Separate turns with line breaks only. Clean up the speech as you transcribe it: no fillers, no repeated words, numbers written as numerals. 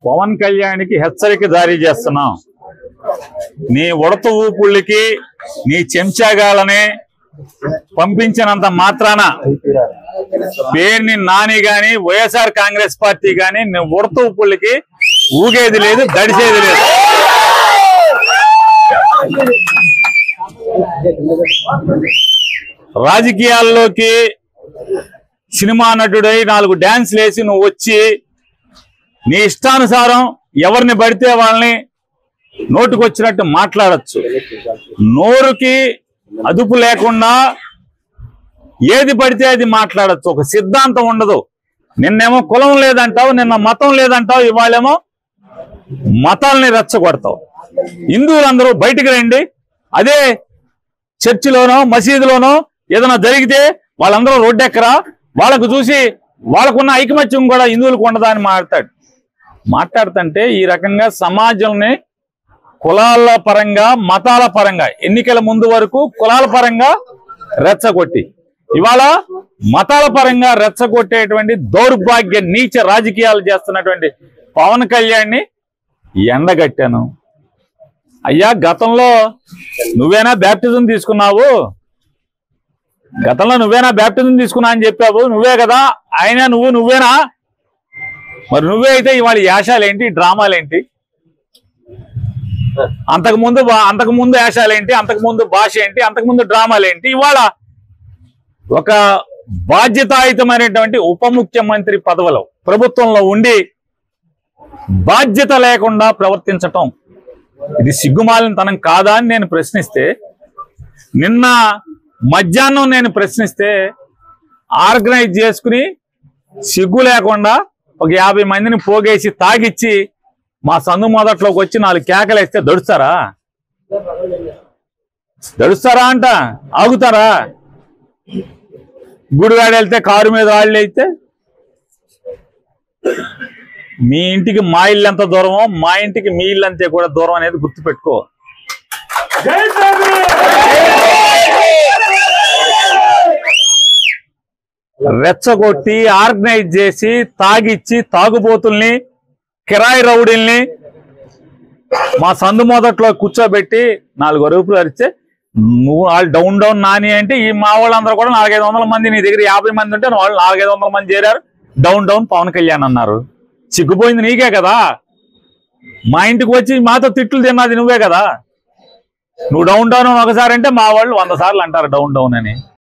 పవన్ కళ్యాణ్కి హెచ్చరిక జారీ చేస్తున్నాం. నీ ఉడత ఊపుళ్ళకి నీ చెంచాగాలని పంపించినంత మాత్రాన పేరుని నాని గాని వైఎస్ఆర్ కాంగ్రెస్ పార్టీ గాని నీ ఉడత ఊపుళ్ళకి ఊగేది లేదు, దడిసేది లేదు. రాజకీయాల్లోకి సినిమా నటుడై 4 డాన్స్లు వేసి నువ్వు వచ్చి నీ ఇష్టానుసారం ఎవరిని పడితే వాళ్ళని నోటుకొచ్చినట్టు మాట్లాడచ్చు. నోరుకి అదుపు లేకుండా ఏది పడితే అది మాట్లాడచ్చు. ఒక సిద్ధాంతం ఉండదు. నిన్నేమో కులం లేదంటావు, నిన్న మతం లేదంటావు, ఇవాళేమో మతాల్ని రెచ్చగొడతావు. హిందువులందరూ బయటికి రండి, అదే చర్చిలోనో మసీదులోనో ఏదైనా జరిగితే వాళ్ళందరూ రోడ్డెక్కరా, వాళ్ళకు చూసి వాళ్ళకున్న ఐకమత్యం కూడా హిందువులకు ఉండదా అని మాట్లాడుతుంటే ఈ రకంగా సమాజంని కులాల పరంగా మతాల పరంగా ఎన్నికల ముందు వరకు కులాల పరంగా రెచ్చగొట్టి ఇవాళ మతాల పరంగా రెచ్చగొట్టేటువంటి దౌర్భాగ్య నీచ రాజకీయాలు చేస్తున్నటువంటి పవన్ కళ్యాణ్ని ఎండగట్టాను. అయ్యా, గతంలో నువ్వేనా బ్యాప్టిజం తీసుకున్నావు? గతంలో నువ్వేనా బ్యాప్టిజం తీసుకున్నా అని చెప్పావు, నువ్వే కదా ఆయన, నువ్వేనా? మరి నువ్వే అయితే ఇవాళ యాశాలేంటి, డ్రామాలేంటి? అంతకుముందు యాశాలేంటి, అంతకుముందు భాష ఏంటి, అంతకుముందు డ్రామాలేంటి? ఇవాళ ఒక బాధ్యతాయుతమైనటువంటి ఉప ముఖ్యమంత్రి పదవిలో ప్రభుత్వంలో ఉండి బాధ్యత లేకుండా ప్రవర్తించటం ఇది సిగ్గుమాలినతనం కాదా అని నేను ప్రశ్నిస్తే, నిన్న మధ్యాహ్నం నేను ప్రశ్నిస్తే ఆర్గనైజ్ చేసుకుని సిగ్గు లేకుండా ఒక 50 మందిని పోగేసి తాగిచ్చి మా సందు మొదట్లోకి వచ్చి 4 కేకలేస్తే దడుస్తారా అంట? ఆగుతారా? గుడివాడ వెళ్తే కారు మీద రాళ్ళు అయితే మీ ఇంటికి మా ఇల్లు ఎంత దూరమో మా ఇంటికి మీ ఇల్లు అంతే కూడా దూరం అనేది గుర్తుపెట్టుకో. రెచ్చగొట్టి ఆర్గనైజ్ చేసి తాగిచ్చి తాగుబోతుల్ని కిరాయి రౌడీల్ని మా సందు మొదట్లో కూర్చోబెట్టి 4 అరుపులు అరిస్తే నువ్వు వాళ్ళు డౌన్ నాని అంటే ఈ మా వాళ్ళందరూ కూడా 400-500 మంది, నీ దగ్గర 50 మంది ఉంటే వాళ్ళు 400-500 మంది చేరారు, డౌన్ పవన్ కళ్యాణ్ అన్నారు. సిగ్గుపోయింది నీకే కదా. మా ఇంటికి వచ్చి మాతో తిట్లు తిన్నది నువ్వే కదా. నువ్వు డౌన్ ఒకసారి అంటే మా వాళ్ళు 100 సార్లు అంటారు డౌన్ అని.